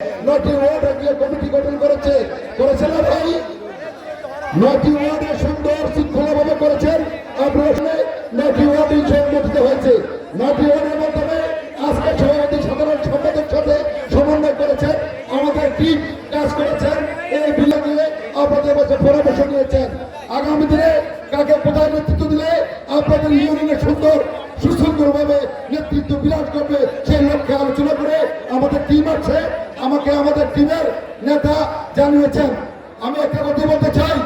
9টি word একটা committee গঠন করেছে না ভাই? 9টি ওয়ার্ডে সুন্দর শৃঙ্খলাভাবে করেছেন আপনারা। 9টি ওয়ার্ড সংগঠিত হয়েছে। 9টি ওয়ার্ডের মাধ্যমে আজকে সভাপতি সাধারণ সম্পাদক সাথে সমন্বয় করেছেন, আমাদের টিম কাজ করেছেন, এই বিলে নিয়ে আপনাদের কাছে পরামর্শ নিয়েছেন। আগামী দিনে কাকে কোথায় নেতৃত্ব দিলে আপনাদের ইউনিয়নের সুন্দর সুশৃঙ্খলভাবে নেতৃত্ব বিরাজ করবে সেই লক্ষ্যে আলোচনা করে আমাদের টিম আছে, আমাকে আমাদের টিমের নেতা জানিয়েছেন। আমি একটা কথা বলতে চাই,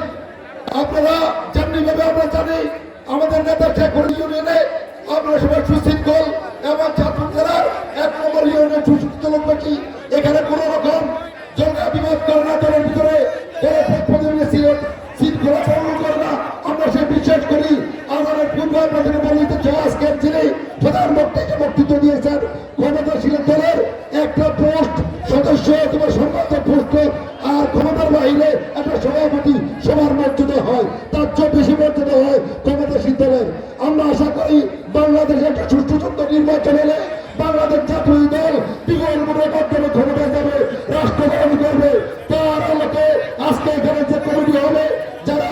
আপনারা যেমনি ভাবে আমরা জানি আমাদের নেতা শেখ ইউনিয়নে আপনারা সবাই সুশৃঙ্খল এবং ছাত্র জেলার 1 নম্বর ইউনিয়নের সুশিক্ষিত লোক বেশি। এখানে কোনো রকম জঙ্গা বিবাদ করে না, দলের ভিতরে শৃঙ্খলা পালন করে না, আমরা সে বিশ্বাস করি। আমাদের পূর্ব আপনাদের বলিতে আজকের যিনি প্রধান বক্তৃত্ব দিয়েছেন, ক্ষমতাশীল দলের একটা পোস্ট সদস্য অথবা সম্মানিত পোস্ট আর ক্ষমতার বাহিরে একটা সভাপতি সবার মর্যাদা হয়, তার চেয়ে বেশি মর্যাদা হয় ক্ষমতাশীল দলের। আমরা আশা করি বাংলাদেশে একটা সুষ্ঠু সুন্দর নির্বাচন হলে বাংলাদেশ জাতীয় দল বিগত মাধ্যমে ক্ষমতায় যাবে, রাষ্ট্র গঠন করবে। তার আলোকে আজকে এখানে যে কমিটি হবে, যারা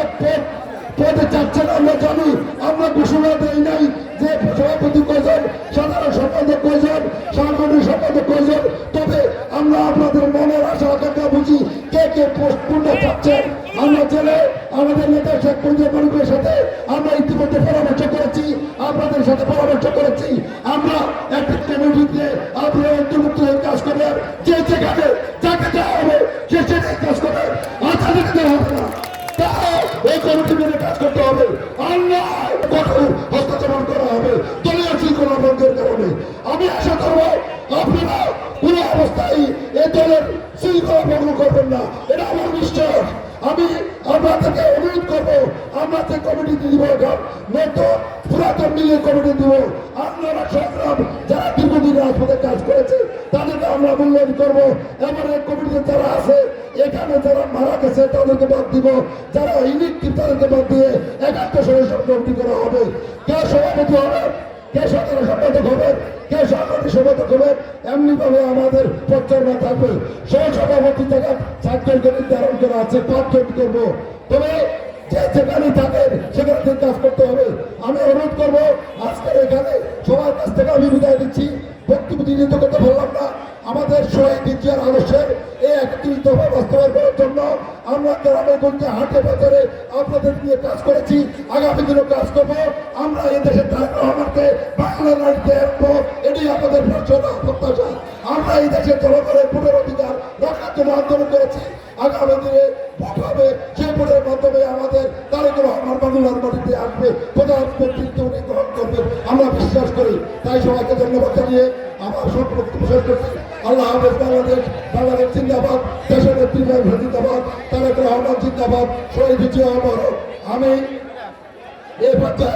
পদে চাচ্ছেন আমরা জানি, আমরা ঘোষণা দেই নাই যে সভাপতি কয়জন, সাধারণ সম্পাদক কয়জন, সাংগঠনিক সম্পাদক কয়জন, তবে আমরা আপনাদের মনের আশা আকাঙ্ক্ষা বুঝি কে কে পোস্ট পূর্ণ চাচ্ছেন। আমরা জেলে আমাদের নেতা শেখ মুজিবুর রহমানের সাথে আমরা ইতিমধ্যে পরামর্শ করেছি, আপনাদের সাথে পরামর্শ করেছি। আমরা একটা কমিটিতে আপনারা অন্তর্ভুক্ত হয়ে কাজ করবেন, যে যেখানে যাকে দেওয়া হবে সে সেটাই কাজ করবে, আচারিক দেওয়া হবে না। এই কমিটি মেনে কাজ করতে হবে, অন্যায় কঠোর হস্তক্ষেপ করা হবে দলীয় শৃঙ্খলা ভঙ্গের কারণে। আমি আশা করবো আপনারা কোন অবস্থায় এই দলের শৃঙ্খলা ভঙ্গ করবেন না, এটা আমার বিশ্বাস। আমি আপনাদেরকে অনুরোধ করবো, আমরা যে কমিটি দিব নতুন পুরাতন মিলিয়ে কমিটি দিব, আপনারা সংগ্রাম যারা দীর্ঘদিন রাজপথে কাজ করেছে তাদেরকে আমরা মূল্যায়ন করবো। এমন এক কমিটিতে যারা আছে এখানে যারা মারা গেছে তাদেরকে বাদ দিব, যারা ইলেকট্রিক তাদেরকে বাদ দিয়ে 71 সদস্য কমিটি করা হবে। কে সভাপতি হবে, কে সাধারণ সম্পাদক হবেন, কে সাংগঠনিক সম্পাদক হবেন, এমনি ভাবে আমাদের প্রচারণা থাকবে। সহ সভাপতি থেকে 7 জনকে নির্ধারণ করা আছে, 5 জন করবো। তবে যে যেখানে থাকেন সেখানে কাজ করতে হবে। আমি অনুরোধ করবো আজকের এখানে সবার কাছ থেকে আমি বিদায় দিচ্ছি। বক্তব্য নিয়োজিত করতে পারলাম না। আমাদের শহীদ ইতিহাস আদর্শের এই 31 দফা বাস্তবায়ন করার জন্য আমরা গ্রামে গঞ্জে হাটে বাজারে আপনাদের নিয়ে কাজ করেছি, আগামী দিনও কাজ করবো। আমরা এই দেশের তারেক রহমানকে বাংলা নারীতে আনবো, এটাই আমাদের প্রত্যাশা। আমরা এই দেশের জনগণের ভোটের অধিকার রক্ষার জন্য আন্দোলন করেছি। আগামী দিনে ভোট হবে, সেই ভোটের মাধ্যমে আমাদের তারেক রহমান বাংলার মাটিতে আসবে, প্রধানমন্ত্রীত্ব উনি গ্রহণ করবেন আমরা বিশ্বাস করি। তাই সবাইকে ধন্যবাদ জানিয়ে আমার বক্তব্য শেষ করছি। আল্লাহ হাফেজ। বাংলাদেশ, বাংলাদেশ জিন্দাবাদ, দেশের নেত্রী জিন্দাবাদ, তারেক রহমান জিন্দাবাদ, শহীদ জিয়া অমর। আমি এই পর্যায়ে